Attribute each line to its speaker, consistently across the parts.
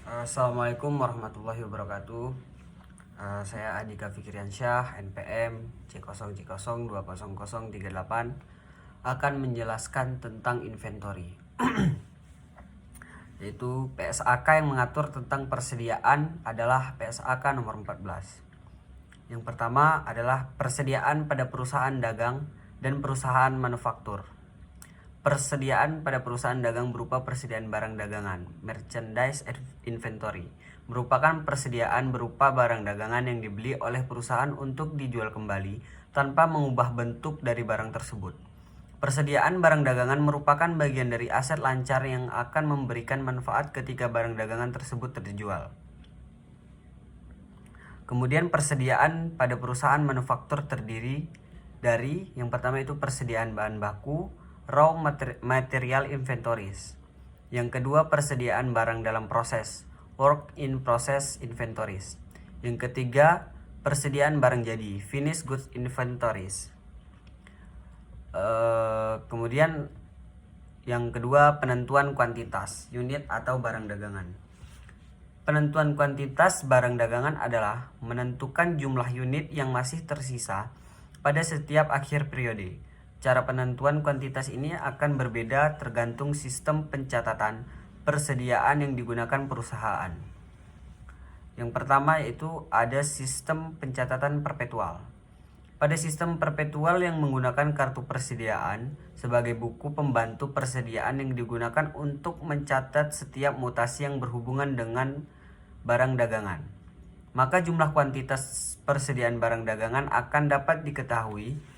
Speaker 1: Assalamualaikum warahmatullahi wabarakatuh. Saya Andika Fikriansyah, NPM C0C020038 akan menjelaskan tentang inventory. Yaitu PSAK yang mengatur tentang persediaan adalah PSAK nomor 14. Yang pertama adalah persediaan pada perusahaan dagang dan perusahaan manufaktur. Persediaan pada perusahaan dagang berupa persediaan barang dagangan, merchandise inventory, merupakan persediaan berupa barang dagangan yang dibeli oleh perusahaan untuk dijual kembali tanpa mengubah bentuk dari barang tersebut. Persediaan barang dagangan merupakan bagian dari aset lancar yang akan memberikan manfaat ketika barang dagangan tersebut terjual. Kemudian persediaan pada perusahaan manufaktur terdiri dari yang pertama itu persediaan bahan baku, raw material inventories. Yang kedua persediaan barang dalam proses, work in process inventories. Yang ketiga persediaan barang jadi, finished goods inventories. Kemudian yang kedua penentuan kuantitas, unit atau barang dagangan. Penentuan kuantitas barang dagangan adalah menentukan jumlah unit yang masih tersisa pada setiap akhir periode. Cara penentuan kuantitas ini akan berbeda tergantung sistem pencatatan persediaan yang digunakan perusahaan. Yang pertama yaitu ada sistem pencatatan perpetual. Pada sistem perpetual yang menggunakan kartu persediaan sebagai buku pembantu persediaan yang digunakan untuk mencatat setiap mutasi yang berhubungan dengan barang dagangan, maka jumlah kuantitas persediaan barang dagangan akan dapat diketahui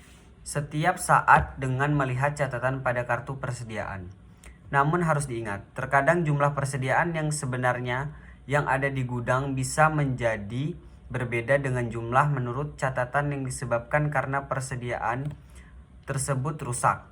Speaker 1: setiap saat dengan melihat catatan pada kartu persediaan. Namun harus diingat, terkadang jumlah persediaan yang sebenarnya yang ada di gudang bisa menjadi berbeda dengan jumlah menurut catatan yang disebabkan karena persediaan tersebut rusak.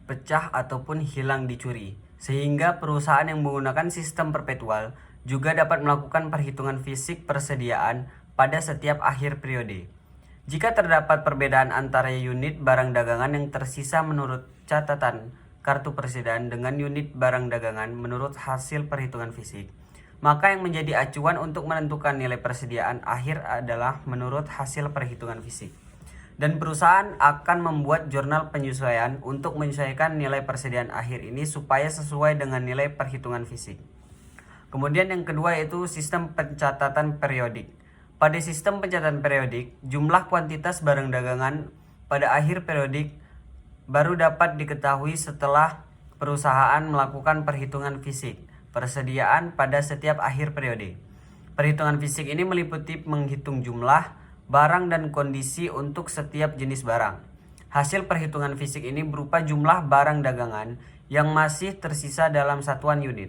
Speaker 1: Pecah ataupun hilang dicuri, sehingga perusahaan yang menggunakan sistem perpetual juga dapat melakukan perhitungan fisik persediaan pada setiap akhir periode. Jika terdapat perbedaan antara unit barang dagangan yang tersisa menurut catatan kartu persediaan dengan unit barang dagangan menurut hasil perhitungan fisik, maka yang menjadi acuan untuk menentukan nilai persediaan akhir adalah menurut hasil perhitungan fisik. Dan perusahaan akan membuat jurnal penyesuaian untuk menyesuaikan nilai persediaan akhir ini supaya sesuai dengan nilai perhitungan fisik. Kemudian yang kedua yaitu sistem pencatatan periodik. Pada sistem pencatatan periodik, jumlah kuantitas barang dagangan pada akhir periodik baru dapat diketahui setelah perusahaan melakukan perhitungan fisik persediaan pada setiap akhir periode. Perhitungan fisik ini meliputi menghitung jumlah barang dan kondisi untuk setiap jenis barang. Hasil perhitungan fisik ini berupa jumlah barang dagangan yang masih tersisa dalam satuan unit.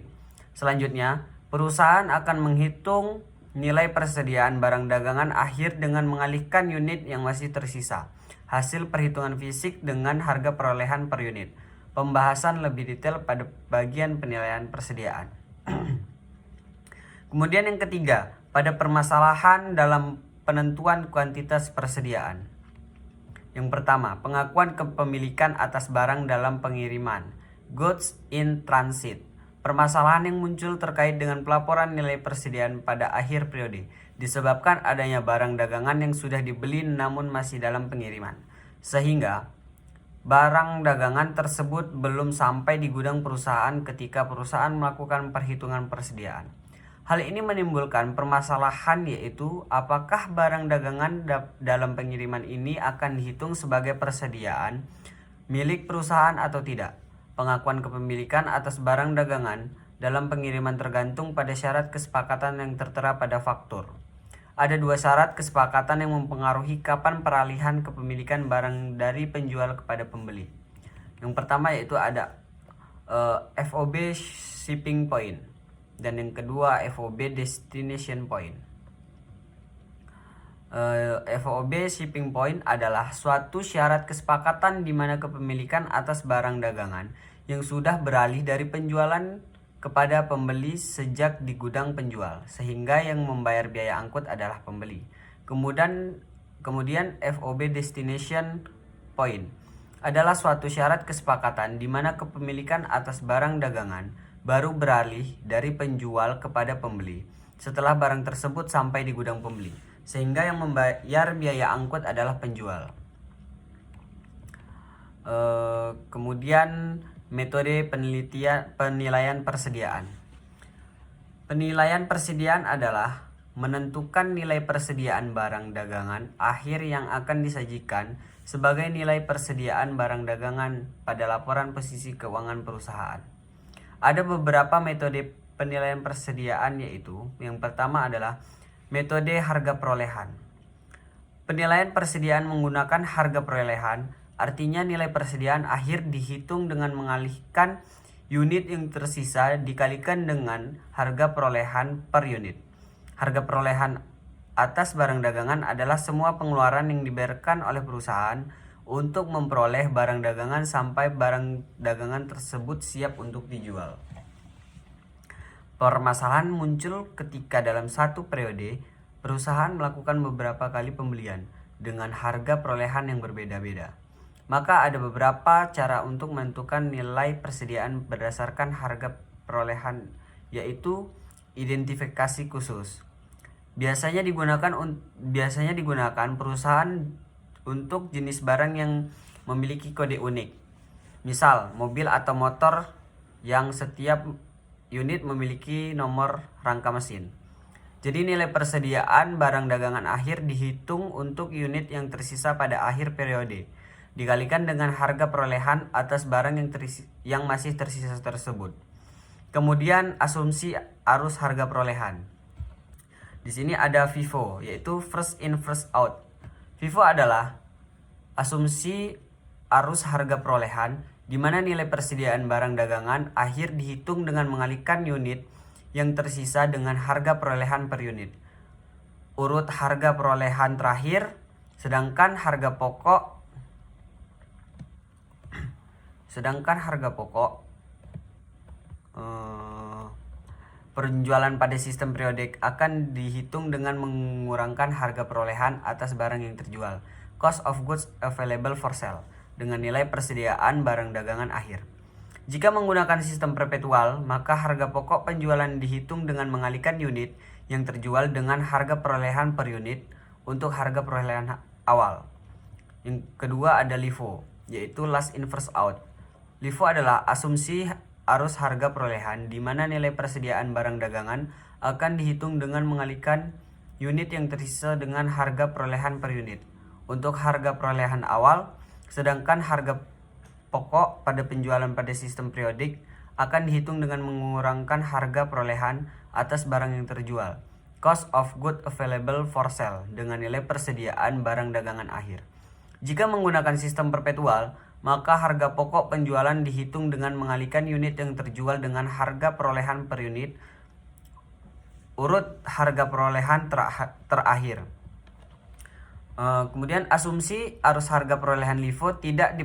Speaker 1: Selanjutnya, perusahaan akan menghitung nilai persediaan barang dagangan akhir dengan mengalihkan unit yang masih tersisa. Hasil perhitungan fisik dengan harga perolehan per unit. Pembahasan lebih detail pada bagian penilaian persediaan. Kemudian yang ketiga, pada permasalahan dalam penentuan kuantitas persediaan. Yang pertama, pengakuan kepemilikan atas barang dalam pengiriman, goods in transit. Permasalahan yang muncul terkait dengan pelaporan nilai persediaan pada akhir periode disebabkan adanya barang dagangan yang sudah dibeli namun masih dalam pengiriman, sehingga barang dagangan tersebut belum sampai di gudang perusahaan ketika perusahaan melakukan perhitungan persediaan. Hal ini menimbulkan permasalahan yaitu apakah barang dagangan dalam pengiriman ini akan dihitung sebagai persediaan milik perusahaan atau tidak. Pengakuan kepemilikan atas barang dagangan dalam pengiriman tergantung pada syarat kesepakatan yang tertera pada faktur. Ada dua syarat kesepakatan yang mempengaruhi kapan peralihan kepemilikan barang dari penjual kepada pembeli. Yang pertama yaitu ada FOB shipping point. Dan yang kedua FOB destination point. FOB shipping point adalah suatu syarat kesepakatan di mana kepemilikan atas barang dagangan yang sudah beralih dari penjualan kepada pembeli sejak di gudang penjual, sehingga yang membayar biaya angkut adalah pembeli. Kemudian FOB destination point adalah suatu syarat kesepakatan di mana kepemilikan atas barang dagangan baru beralih dari penjual kepada pembeli setelah barang tersebut sampai di gudang pembeli, sehingga yang membayar biaya angkut adalah penjual. Kemudian metode penilaian persediaan. Penilaian persediaan adalah menentukan nilai persediaan barang dagangan akhir yang akan disajikan sebagai nilai persediaan barang dagangan pada laporan posisi keuangan perusahaan. Ada beberapa metode penilaian persediaan, yaitu yang pertama adalah metode harga perolehan. Penilaian persediaan menggunakan harga perolehan, artinya nilai persediaan akhir dihitung dengan mengalihkan unit yang tersisa dikalikan dengan harga perolehan per unit. Harga perolehan atas barang dagangan adalah semua pengeluaran yang dibayarkan oleh perusahaan untuk memperoleh barang dagangan sampai barang dagangan tersebut siap untuk dijual. Permasalahan muncul ketika dalam satu periode perusahaan melakukan beberapa kali pembelian dengan harga perolehan yang berbeda-beda. Maka ada beberapa cara untuk menentukan nilai persediaan berdasarkan harga perolehan, yaitu identifikasi khusus. Biasanya digunakan perusahaan untuk jenis barang yang memiliki kode unik. Misal, mobil atau motor yang setiap unit memiliki nomor rangka mesin. Jadi nilai persediaan barang dagangan akhir dihitung untuk unit yang tersisa pada akhir periode, dikalikan dengan harga perolehan atas barang yang masih tersisa tersebut. Kemudian asumsi arus harga perolehan. Di sini ada FIFO, yaitu first in first out. FIFO adalah asumsi arus harga perolehan di mana nilai persediaan barang dagangan akhir dihitung dengan mengalihkan unit yang tersisa dengan harga perolehan per unit. Urut harga perolehan terakhir, sedangkan harga pokok penjualan pada sistem periodik akan dihitung dengan mengurangkan harga perolehan atas barang yang terjual, cost of goods available for sale, dengan nilai persediaan barang dagangan akhir. Jika menggunakan sistem perpetual, maka harga pokok penjualan dihitung dengan mengalihkan unit yang terjual dengan harga perolehan per unit untuk harga perolehan awal. Yang kedua ada LIFO, yaitu last in first out. LIFO adalah asumsi arus harga perolehan di mana nilai persediaan barang dagangan akan dihitung dengan mengalihkan unit yang tersisa dengan harga perolehan per unit untuk harga perolehan awal, sedangkan harga pokok pada penjualan pada sistem periodik akan dihitung dengan mengurangkan harga perolehan atas barang yang terjual, cost of goods available for sale, dengan nilai persediaan barang dagangan akhir. Jika menggunakan sistem perpetual, maka harga pokok penjualan dihitung dengan mengalihkan unit yang terjual dengan harga perolehan per unit, urut harga perolehan terakhir. Kemudian asumsi arus harga perolehan LIFO tidak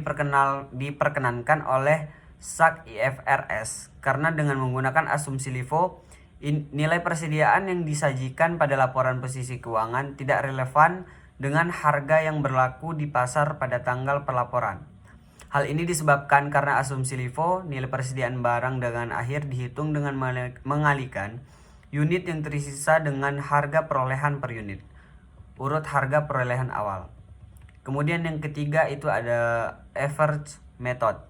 Speaker 1: diperkenankan oleh SAK IFRS karena dengan menggunakan asumsi LIFO, nilai persediaan yang disajikan pada laporan posisi keuangan tidak relevan dengan harga yang berlaku di pasar pada tanggal pelaporan. Hal ini disebabkan karena asumsi LIFO, nilai persediaan barang dagangan akhir dihitung dengan mengalihkan unit yang tersisa dengan harga perolehan per unit, urut harga perolehan awal. Kemudian yang ketiga itu ada average method.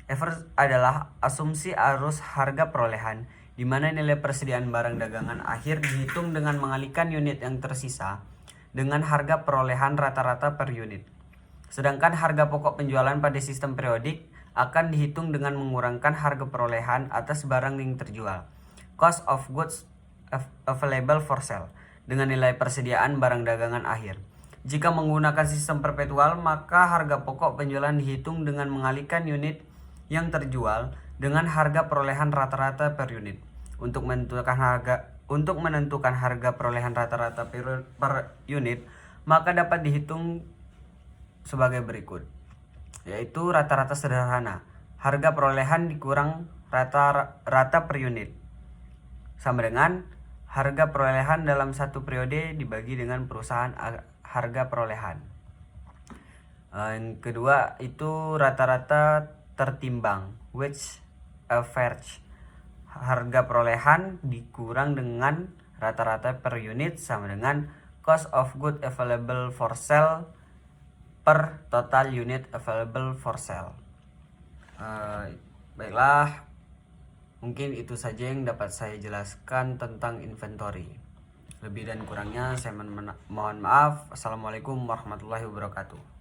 Speaker 1: Average adalah asumsi arus harga perolehan di mana nilai persediaan barang dagangan akhir dihitung dengan mengalihkan unit yang tersisa dengan harga perolehan rata-rata per unit. Sedangkan harga pokok penjualan pada sistem periodik akan dihitung dengan mengurangkan harga perolehan atas barang yang terjual, cost of goods available for sale, dengan nilai persediaan barang dagangan akhir. Jika menggunakan sistem perpetual, maka harga pokok penjualan dihitung dengan mengalihkan unit yang terjual dengan harga perolehan rata-rata per unit. Untuk menentukan harga perolehan rata-rata per unit, maka dapat dihitung sebagai berikut, yaitu rata-rata sederhana, harga perolehan dikurang rata per unit, sama dengan harga perolehan dalam satu periode dibagi dengan perusahaan harga perolehan. Yang kedua itu rata-rata tertimbang, weighted average. Harga perolehan dikurang dengan rata-rata per unit sama dengan cost of good available for sale per total unit available for sale. Baiklah, mungkin itu saja yang dapat saya jelaskan tentang inventory. Lebih dan kurangnya saya mohon maaf. Assalamualaikum warahmatullahi wabarakatuh.